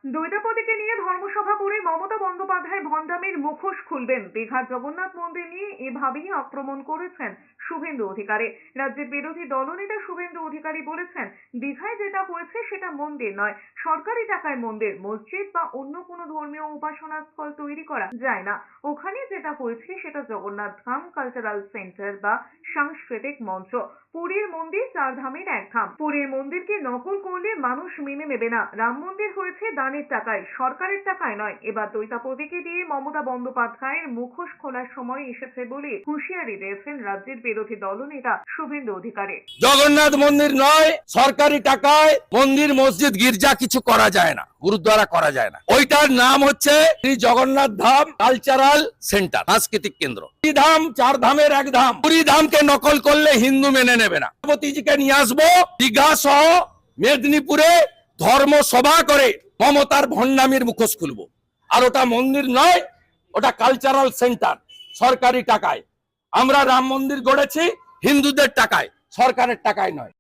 দ্বৈতাপতিকে নিয়ে ধর্মসভা করে মমতা বন্দ্যোপাধ্যায় ভণ্ডামির মুখোশ খুলবেন। দীঘার জগন্নাথ মন্দির নিয়ে এভাবেই আক্রমণ করেছেন শুভেন্দু অধিকারী। রাজ্যের বিরোধী দলনেতা শুভেন্দু অধিকারী বলেছেন, দীঘায় যেটা হয়েছে সেটা মন্দির নয়, সরকারি টাকায় মন্দির, মসজিদ বা অন্য কোনো ধর্মীয় উপাসনা স্থল তৈরি করা যায় না। ওখানে যেটা হয়েছে সেটা জগন্নাথ ধাম কালচারাল সেন্টার বা সাংস্কৃতিক মঞ্চ। পুরীর মন্দির 4 ধামের এক ধাম। পুরীর মন্দিরকে নকল করলে মানুষ মেনে নেবে না। রাম মন্দির হয়েছে দানের টাকায়, সরকারের টাকায় নয়। এবার দ্বৈতাপতিকে দিয়ে মমতা বন্দ্যোপাধ্যায়ের মুখোশ খোলার সময় এসেছে বলে হুঁশিয়ারি দিয়েছেন রাজ্যের বিরোধী দলনেতা শুভেন্দু অধিকারী। জগন্নাথ মন্দির নয়, সরকারি টাকায় মন্দির, মসজিদ, গির্জা কিছু করা যায় না, গুরুদ্বারা করা যায় না। ওইটার নাম হচ্ছে শ্রী জগন্নাথ ধাম কালচারাল সেন্টার, সাংস্কৃতিক কেন্দ্র। পুরী ধাম 4 ধামের এক ধাম। পুরী ধামকে নকল করলে হিন্দু মেনে নেবে না। দ্বৈতাপতিজিকে নিয়ে আসবো, দীঘা সহ মেদিনীপুরে ধর্মসভা করে মমতার ভণ্ডামির মুখোশ খুলবো। আর ওটা মন্দির নয়, ওটা কালচারাল সেন্টার, সরকারি টাকায়। আমরা রাম মন্দির গড়েছি হিন্দুদের টাকায়, সরকারের টাকায় নয়।